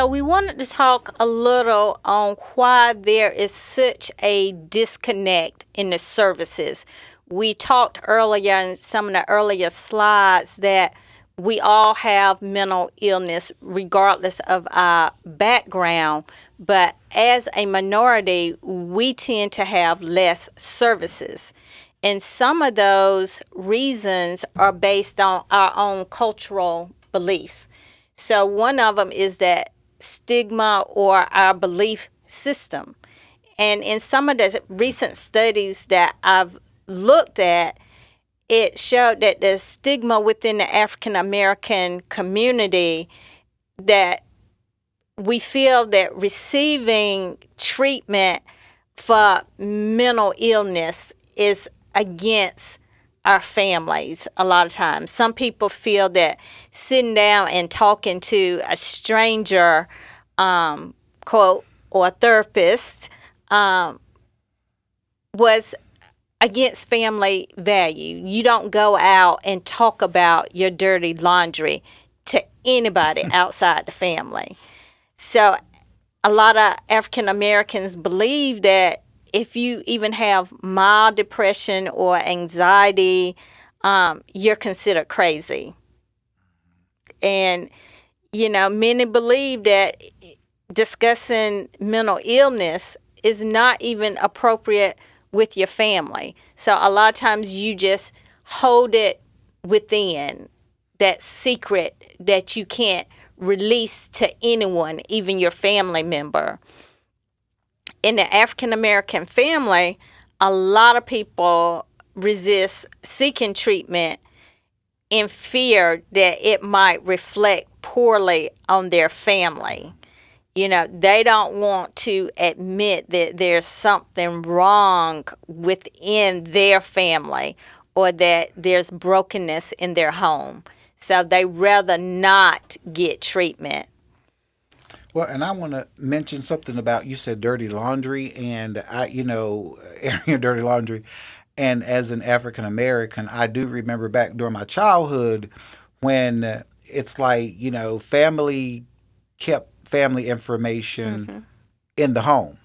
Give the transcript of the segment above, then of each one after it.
So we wanted to talk a little on why there is such a disconnect in the services. We talked earlier in some of the earlier slides that we all have mental illness regardless of our background, but as a minority, we tend to have less services. And some of those reasons are based on our own cultural beliefs. So one of them is that stigma or our belief system. And in some of the recent studies that I've looked at, it showed that the stigma within the African American community, that we feel that receiving treatment for mental illness is against our families a lot of times. Some people feel that sitting down and talking to a stranger, quote, or a therapist, was against family value. You don't go out and talk about your dirty laundry to anybody outside the family. So a lot of African Americans believe that if you even have mild depression or anxiety, you're considered crazy. And, many believe that discussing mental illness is not even appropriate with your family. So a lot of times you just hold it within, that secret that you can't release to anyone, even your family member. In the African American family, a lot of people resist seeking treatment in fear that it might reflect poorly on their family. They don't want to admit that there's something wrong within their family or that there's brokenness in their home. So they rather not get treatment. Well, and I want to mention something about you said dirty laundry, and airing dirty laundry. And as an African American, I do remember back during my childhood when it's like, family kept family information in the home.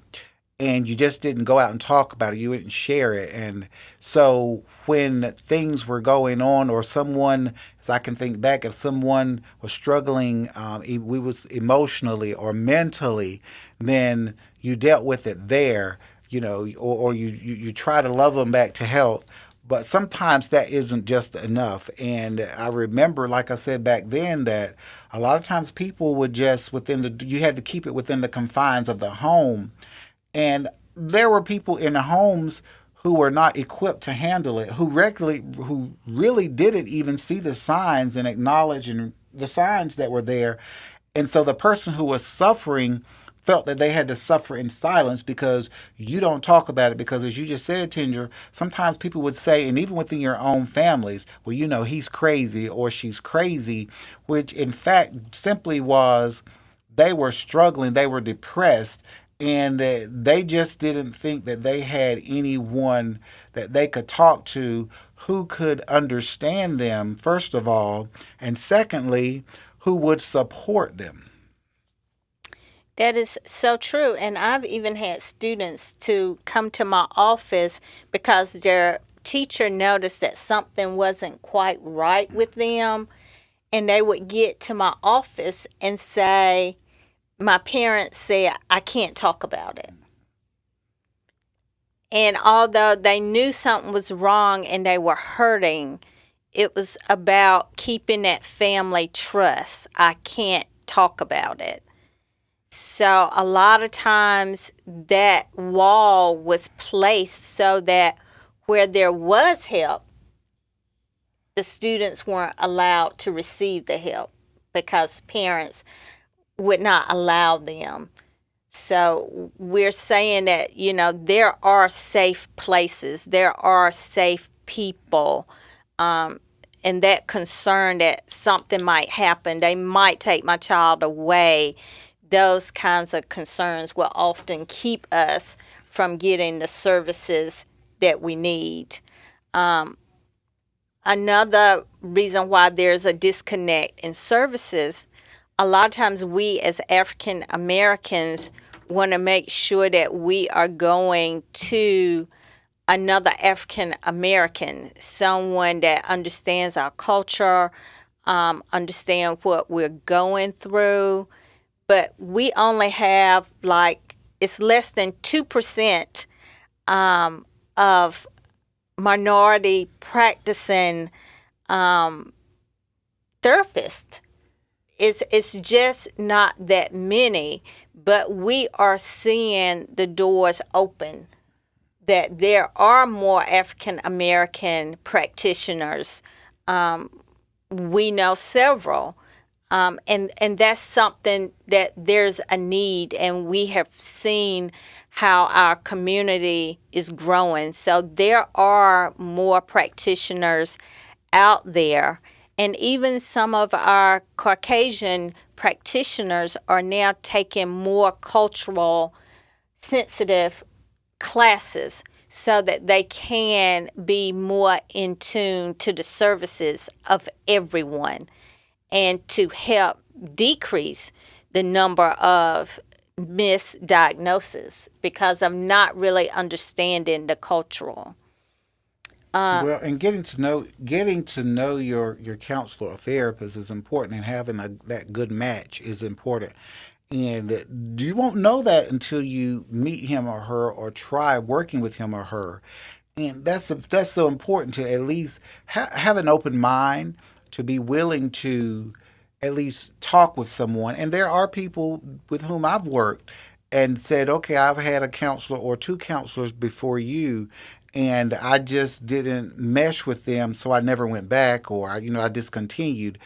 And you just didn't go out and talk about it. You didn't share it. And so when things were going on, or someone, as I can think back, if someone was struggling, we was emotionally or mentally, then you dealt with it there, or you try to love them back to health. But sometimes that isn't just enough. And I remember, like I said back then, that a lot of times people would just you had to keep it within the confines of the home. And there were people in the homes who were not equipped to handle it, who really didn't even see the signs and acknowledge the signs that were there. And so the person who was suffering felt that they had to suffer in silence because you don't talk about it. Because as you just said, Tinger, sometimes people would say, and even within your own families, well, he's crazy or she's crazy, which in fact simply was they were struggling, they were depressed, and they just didn't think that they had anyone that they could talk to who could understand them, first of all, and secondly, who would support them. That is so true. And I've even had students to come to my office because their teacher noticed that something wasn't quite right with them. And they would get to my office and say, my parents said, I can't talk about it. And although they knew something was wrong and they were hurting, it was about keeping that family trust. I can't talk about it. So a lot of times that wall was placed so that where there was help, the students weren't allowed to receive the help because parents would not allow them. So we're saying that, there are safe places, there are safe people, and that concern that something might happen, they might take my child away. Those kinds of concerns will often keep us from getting the services that we need. Another reason why there's a disconnect in services a lot of times we as African Americans want to make sure that we are going to another African American, someone that understands our culture, understand what we're going through. But we only have it's less than 2% of minority practicing therapists. It's just not that many, but we are seeing the doors open, that there are more African American practitioners. We know several. And that's something that there's a need, and we have seen how our community is growing. So there are more practitioners out there, and even some of our Caucasian practitioners are now taking more cultural sensitive classes so that they can be more in tune to the services of everyone and to help decrease the number of misdiagnoses because of not really understanding the cultural. Well, and getting to know your counselor or therapist is important, and having that good match is important. And you won't know that until you meet him or her or try working with him or her. And that's so important, to at least have an open mind, to be willing to at least talk with someone. And there are people with whom I've worked and said, okay, I've had a counselor or two counselors before you, and I just didn't mesh with them, so I never went back, or I discontinued.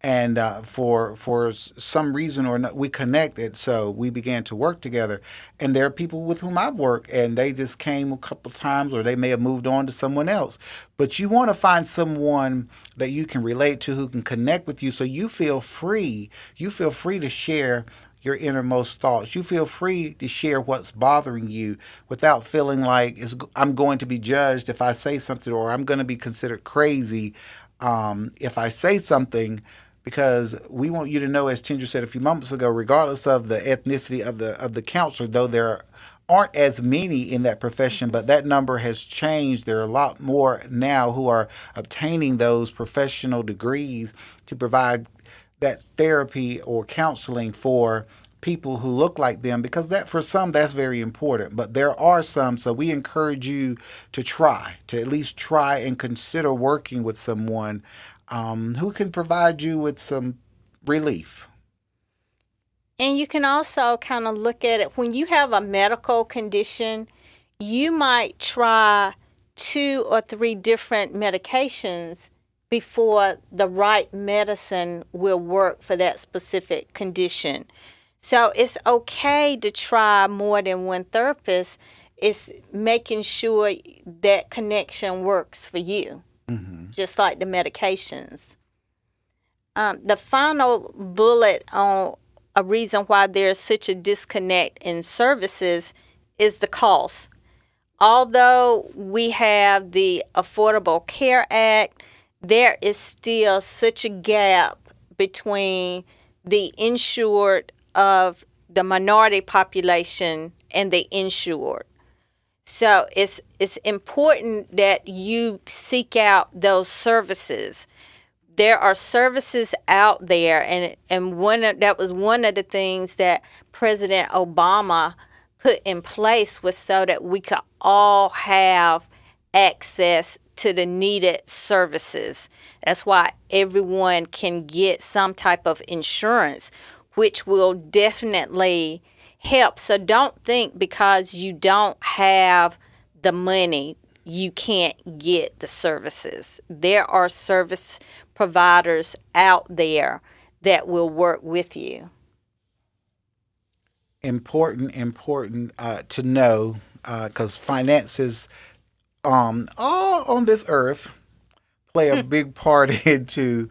And for some reason or another, we connected, so we began to work together. And there are people with whom I've worked, and they just came a couple of times, or they may have moved on to someone else. But you want to find someone that you can relate to, who can connect with you, so you feel free. You feel free to share your innermost thoughts. You feel free to share what's bothering you without feeling like I'm going to be judged if I say something, or I'm going to be considered crazy if I say something. Because we want you to know, as Tindra said a few moments ago, regardless of the ethnicity of the counselor, though there aren't as many in that profession, but that number has changed. There are a lot more now who are obtaining those professional degrees to provide that therapy or counseling for people who look like them, because that, for some, that's very important. But there are some, so we encourage you to at least try and consider working with someone who can provide you with some relief. And you can also kind of look at it when you have a medical condition, you might try 2 or 3 different medications before the right medicine will work for that specific condition. So it's okay to try more than one therapist. It's making sure that connection works for you, just like the medications. The final bullet on a reason why there's such a disconnect in services is the cost. Although we have the Affordable Care Act, there is still such a gap between the insured of the minority population and the insured. So it's important that you seek out those services. There are services out there, and that was one of the things that President Obama put in place, was so that we could all have access to the needed services. That's why everyone can get some type of insurance, which will definitely help. So don't think because you don't have the money, you can't get the services. There are service providers out there that will work with you. Important to know, because finances all on this earth play a big part into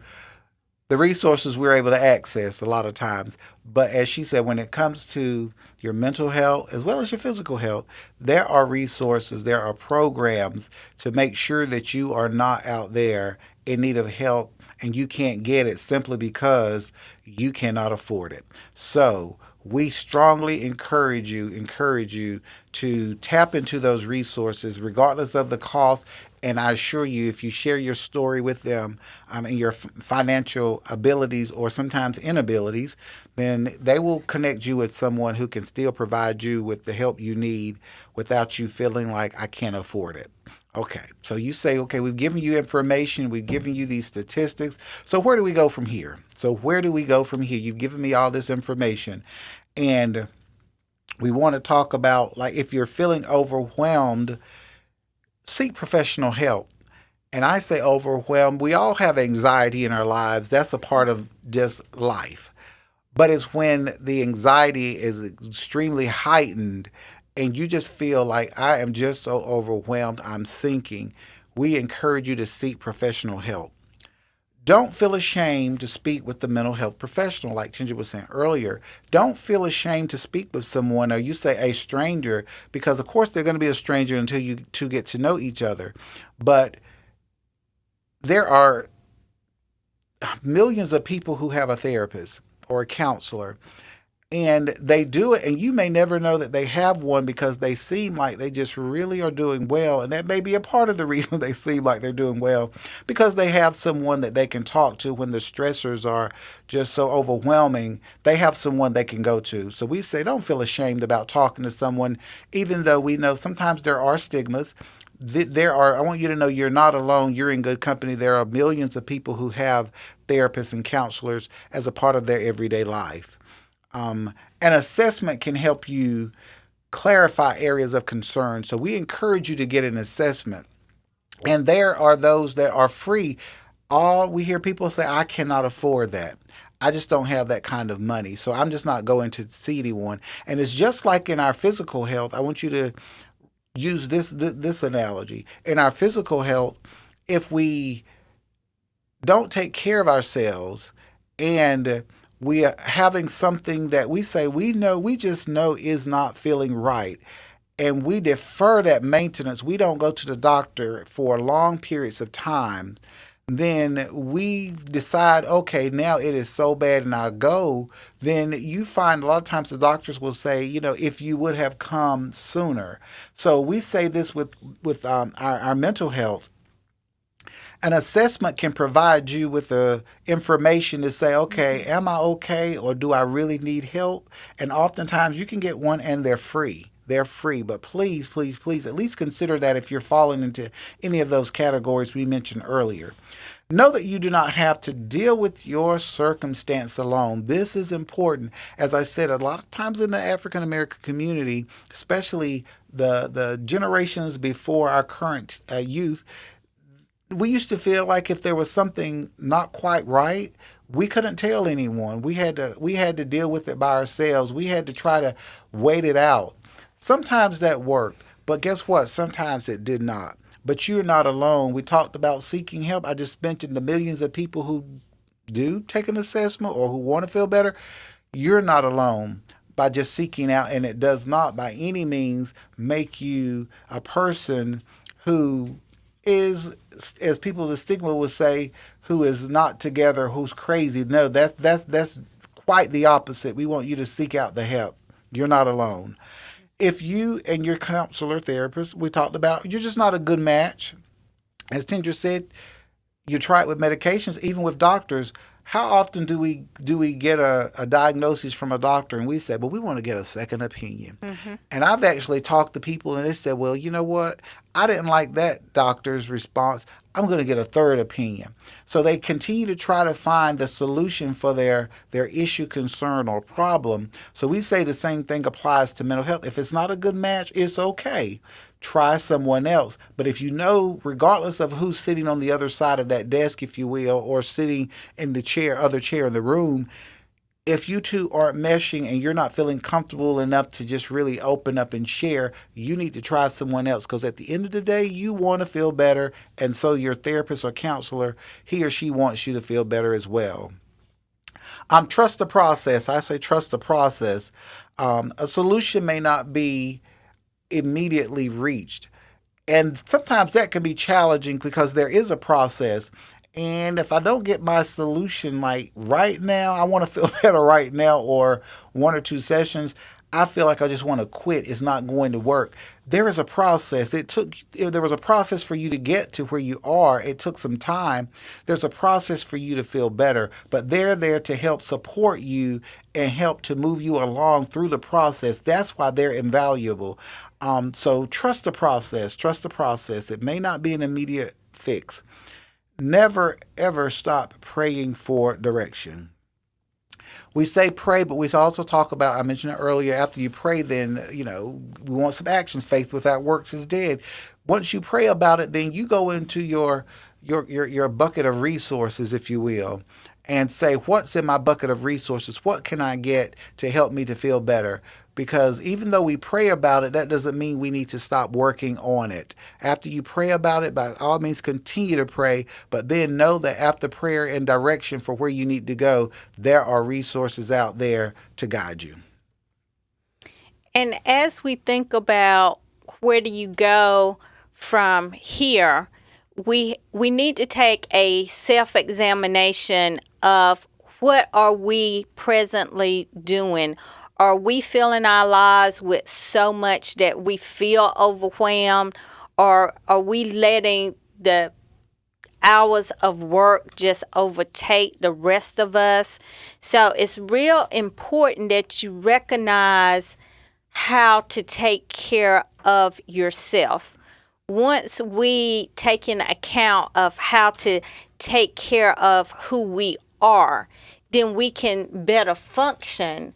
the resources we're able to access a lot of times. But as she said, when it comes to your mental health as well as your physical health, there are resources, there are programs to make sure that you are not out there in need of help and you can't get it simply because you cannot afford it. So we strongly encourage you to tap into those resources regardless of the cost. And I assure you, if you share your story with them, and your financial abilities or sometimes inabilities, then they will connect you with someone who can still provide you with the help you need without you feeling like I can't afford it. Okay, so you say, okay, we've given you information, we've given you these statistics. So where do we go from here? So where do we go from here? You've given me all this information, and we want to talk about, like, if you're feeling overwhelmed, seek professional help. And I say overwhelmed. We all have anxiety in our lives. That's a part of just life. But it's when the anxiety is extremely heightened and you just feel like I am just so overwhelmed, I'm sinking. We encourage you to seek professional help. Don't feel ashamed to speak with the mental health professional, like Ginger was saying earlier. Don't feel ashamed to speak with someone, or you say a stranger, because of course they're going to be a stranger until you two get to know each other. But there are millions of people who have a therapist or a counselor, and they do it, and you may never know that they have one because they seem like they just really are doing well. And that may be a part of the reason they seem like they're doing well, because they have someone that they can talk to when the stressors are just so overwhelming. They have someone they can go to. So we say don't feel ashamed about talking to someone, even though we know sometimes there are stigmas. I want you to know you're not alone. You're in good company. There are millions of people who have therapists and counselors as a part of their everyday life. An assessment can help you clarify areas of concern. So we encourage you to get an assessment. And there are those that are free. All we hear people say, I cannot afford that. I just don't have that kind of money. So I'm just not going to see anyone. And it's just like in our physical health. I want you to use this analogy. In our physical health, if we don't take care of ourselves and we are having something that we say we just know is not feeling right, and we defer that maintenance, we don't go to the doctor for long periods of time, then we decide, okay, now it is so bad and I go, then you find a lot of times the doctors will say, if you would have come sooner. So we say this with our mental health. An assessment can provide you with the information to say, okay, am I okay, or do I really need help? And oftentimes you can get one and they're free. They're free. But please, please, please, at least consider that if you're falling into any of those categories we mentioned earlier. Know that you do not have to deal with your circumstance alone. This is important. As I said, a lot of times in the African American community, especially the generations before our current youth, we used to feel like if there was something not quite right, we couldn't tell anyone. We had to deal with it by ourselves. We had to try to wait it out. Sometimes that worked, but guess what? Sometimes it did not. But you're not alone. We talked about seeking help. I just mentioned the millions of people who do take an assessment or who want to feel better. You're not alone by just seeking out, and it does not by any means make you a person who is, as people the stigma would say, who is not together, who's crazy. No, that's quite the opposite. We want you to seek out the help. You're not alone. If you and your counselor therapist, we talked about, you're just not a good match. As Tinger said, you try it with medications, even with doctors. How often do we get a diagnosis from a doctor and we say, well, we want to get a second opinion? Mm-hmm. And I've actually talked to people and they said, well, you know what? I didn't like that doctor's response. I'm going to get a third opinion. So they continue to try to find the solution for their issue, concern, or problem. So we say the same thing applies to mental health. If it's not a good match, it's okay. Try someone else. But if you know, regardless of who's sitting on the other side of that desk, if you will, or sitting in the other chair in the room, if you two aren't meshing and you're not feeling comfortable enough to just really open up and share, you need to try someone else, because at the end of the day, you want to feel better. And so your therapist or counselor, he or she wants you to feel better as well. Trust the process. I say trust the process. A solution may not be immediately reached. And sometimes that can be challenging because there is a process. And if I don't get my solution like right now, I want to feel better right now, or 1 or 2 sessions, I feel like I just want to quit. It's not going to work. There is a process. There was a process for you to get to where you are. It took some time. There's a process for you to feel better, but they're there to help support you and help to move you along through the process. That's why they're invaluable. So trust the process. Trust the process. It may not be an immediate fix. Never ever stop praying for direction. We say pray, but we also talk about, I mentioned it earlier, after you pray, then, we want some actions. Faith without works is dead. Once you pray about it, then you go into your bucket of resources, if you will, and say, what's in my bucket of resources? What can I get to help me to feel better? Because even though we pray about it, that doesn't mean we need to stop working on it. After you pray about it, by all means, continue to pray, but then know that after prayer and direction for where you need to go, there are resources out there to guide you. And as we think about where do you go from here, we need to take a self-examination of what are we presently doing. Are we filling our lives with so much that we feel overwhelmed, or are we letting the hours of work just overtake the rest of us? So it's real important that you recognize how to take care of yourself. Once we take into account of how to take care of who we are, then we can better function,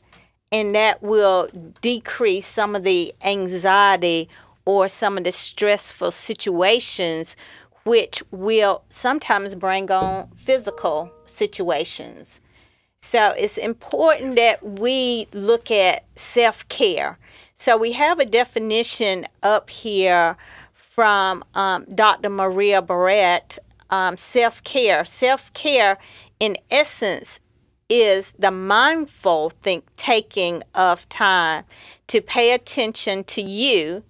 and that will decrease some of the anxiety or some of the stressful situations, which will sometimes bring on physical situations. So it's important that we look at self-care. So we have a definition up here from Dr. Maria Barrett. Self-care. Self-care, in essence, is the mindful taking of time to pay attention to you,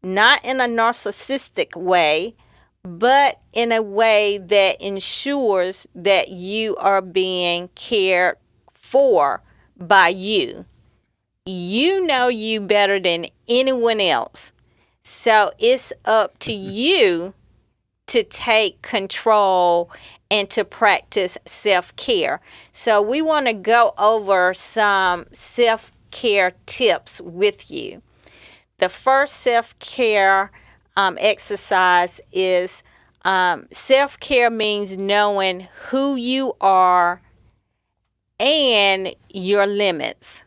not in a narcissistic way, but in a way that ensures that you are being cared for by you. You know you better than anyone else. So it's up to you to take control and to practice self-care. So we want to go over some self-care tips with you. The first self-care exercise is self-care means knowing who you are and your limits.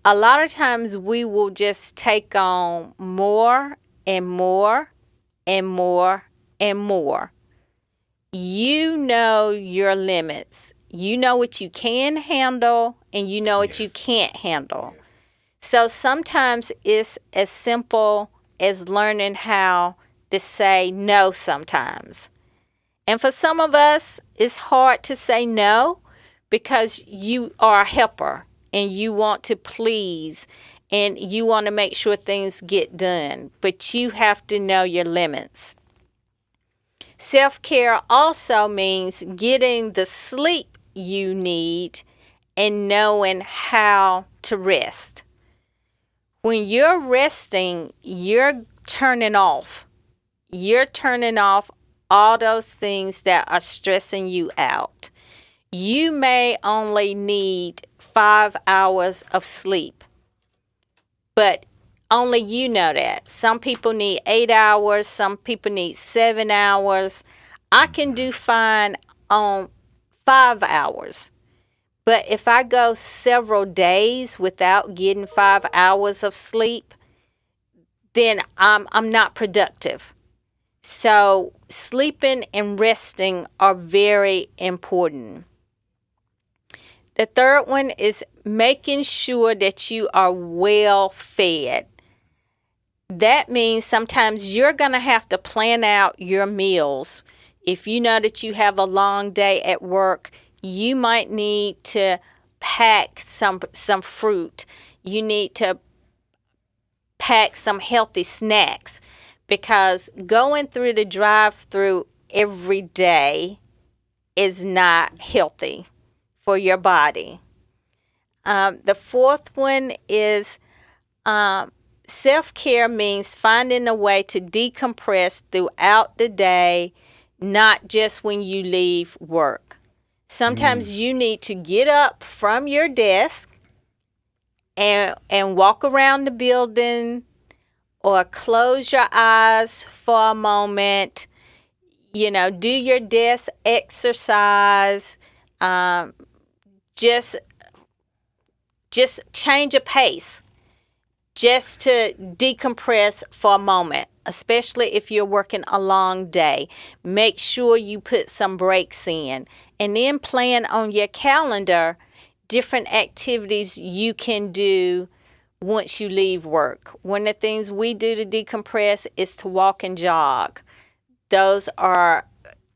A lot of times we will just take on more and more and more and more. You know your limits. You know what you can handle, and you know what you can't handle. So sometimes it's as simple as learning how to say no sometimes. And for some of us, it's hard to say no because you are a helper and you want to please and you want to make sure things get done, but you have to know your limits. Self-care also means getting the sleep you need and knowing how to rest. When you're resting, you're turning off. You're turning off all those things that are stressing you out. You may only need 5 hours of sleep, but only you know that. Some people need 8 hours. Some people need 7 hours. I can do fine on 5 hours. But if I go several days without getting 5 hours of sleep, then I'm not productive. So sleeping and resting are very important. The third one is making sure that you are well fed. That means sometimes you're going to have to plan out your meals. If you know that you have a long day at work, you might need to pack some fruit. You need to pack some healthy snacks, because going through the drive-through every day is not healthy for your body. The fourth one is self-care means finding a way to decompress throughout the day, not just when you leave work. Sometimes you need to get up from your desk and walk around the building or close your eyes for a moment, do your desk exercise, just change a pace just to decompress for a moment, especially if you're working a long day. Make sure you put some breaks in, and then plan on your calendar different activities you can do once you leave work. One of the things we do to decompress is to walk and jog. Those are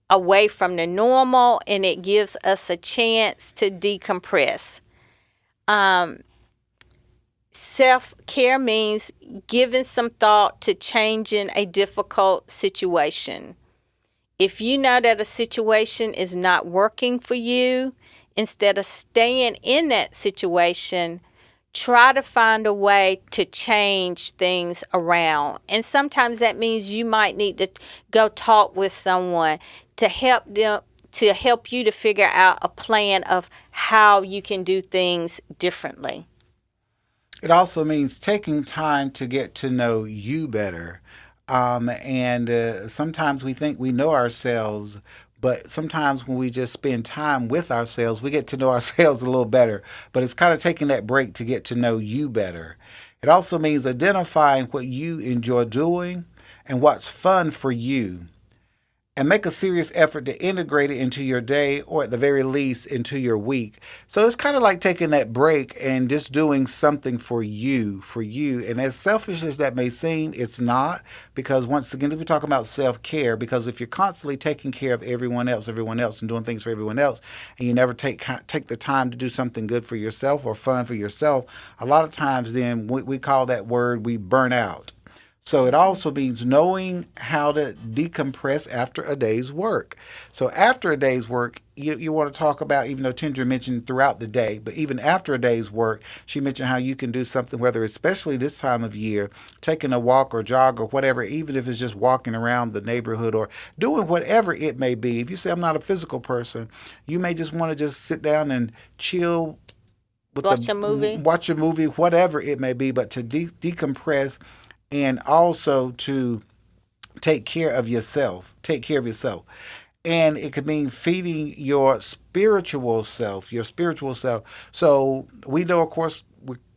away from the normal, and it gives us a chance to decompress. Self-care means giving some thought to changing a difficult situation. If you know that a situation is not working for you, instead of staying in that situation, try to find a way to change things around. And sometimes that means you might need to go talk with someone to help you to figure out a plan of how you can do things differently. It also means taking time to get to know you better. And sometimes we think we know ourselves, but sometimes when we just spend time with ourselves, we get to know ourselves a little better. But it's kind of taking that break to get to know you better. It also means identifying what you enjoy doing and what's fun for you, and make a serious effort to integrate it into your day, or at the very least into your week. So it's kind of like taking that break and just doing something for you. And as selfish as that may seem, it's not, because once again, we're talking about self-care, because if you're constantly taking care of everyone else and doing things for everyone else, and you never take the time to do something good for yourself or fun for yourself, a lot of times then we call that word, we burn out. So it also means knowing how to decompress after a day's work. So after a day's work, you want to talk about, even though Tindra mentioned throughout the day, but even after a day's work, she mentioned how you can do something, whether especially this time of year, taking a walk or jog or whatever, even if it's just walking around the neighborhood or doing whatever it may be. If you say, I'm not a physical person, you may just want to just sit down and chill with Watch a movie, whatever it may be, but to decompress, and also to take care of yourself. And it could mean feeding your spiritual self. So we know, of course,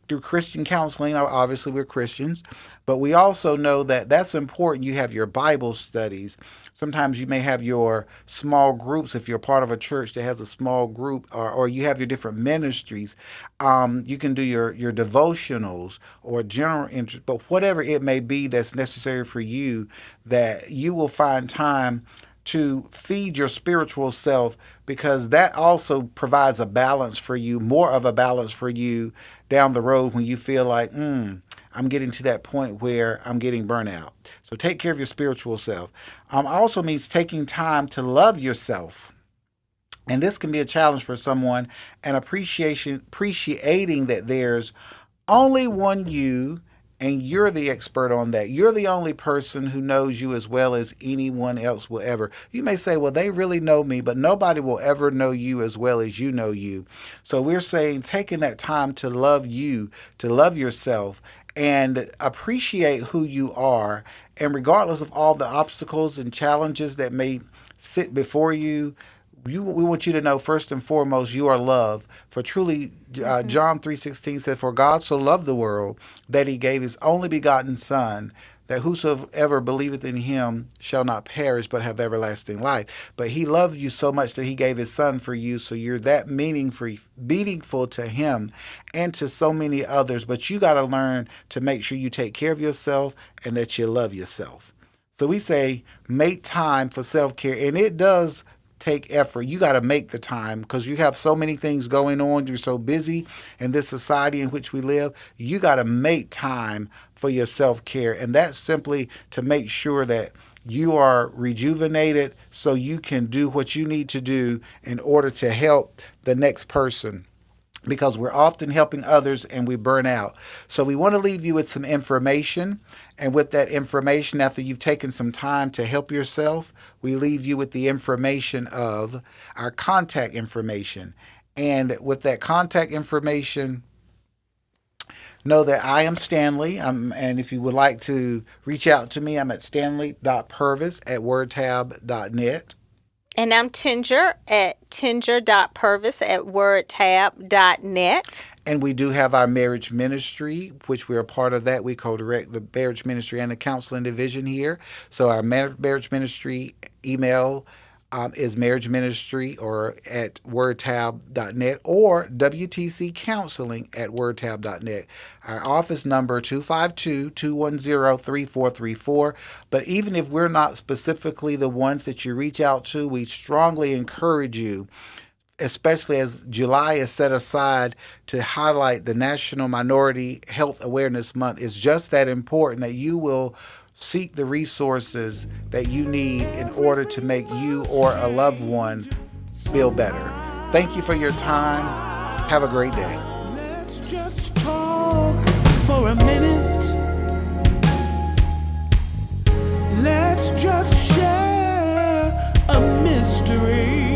through Christian counseling, obviously we're Christians, but we also know that that's important. You have your Bible studies. Sometimes you may have your small groups if you're part of a church that has a small group, or you have your different ministries. You can do your devotionals or general interest, but whatever it may be that's necessary for you, that you will find time to feed your spiritual self, because that also provides a balance for you, more of a balance for you down the road when you feel like, I'm getting to that point where I'm getting burnout. So take care of your spiritual self. Also means taking time to love yourself. And this can be a challenge for someone, and appreciating that there's only one you, and you're the expert on that. You're the only person who knows you as well as anyone else will ever. You may say, well, they really know me, but nobody will ever know you as well as you know you. So we're saying taking that time to love you, to love yourself, and appreciate who you are. And regardless of all the obstacles and challenges that may sit before you, we want you to know, first and foremost, you are loved. For truly, John 3:16 said, for God so loved the world that he gave his only begotten Son, that whosoever believeth in him shall not perish but have everlasting life. But he loved you so much that he gave his Son for you, so you're that meaningful to him and to so many others. But you got to learn to make sure you take care of yourself and that you love yourself. So we say make time for self-care, and it does take effort. You got to make the time, because you have so many things going on. You're so busy in this society in which we live. You got to make time for your self-care. And that's simply to make sure that you are rejuvenated so you can do what you need to do in order to help the next person, because we're often helping others and we burn out. So we want to leave you with some information. And with that information, after you've taken some time to help yourself, we leave you with the information of our contact information. And with that contact information, know that I am Stanley. And if you would like to reach out to me, I'm at stanley.purvis@wordtab.net. And I'm Tinger at tinger.purvis@wordtab.net. And we do have our marriage ministry, which we're a part of that. We co-direct the marriage ministry and the counseling division here. So our marriage ministry email is marriage ministry or at wordtab.net or WTC counseling at wordtab.net. Our office number 252-210-3434. But even if we're not specifically the ones that you reach out to, we strongly encourage you, especially as July is set aside to highlight the National Minority Health Awareness Month. It's just that important that you will seek the resources that you need in order to make you or a loved one feel better. Thank you for your time. Have a great day. Let's just talk for a minute. Let's just share a mystery.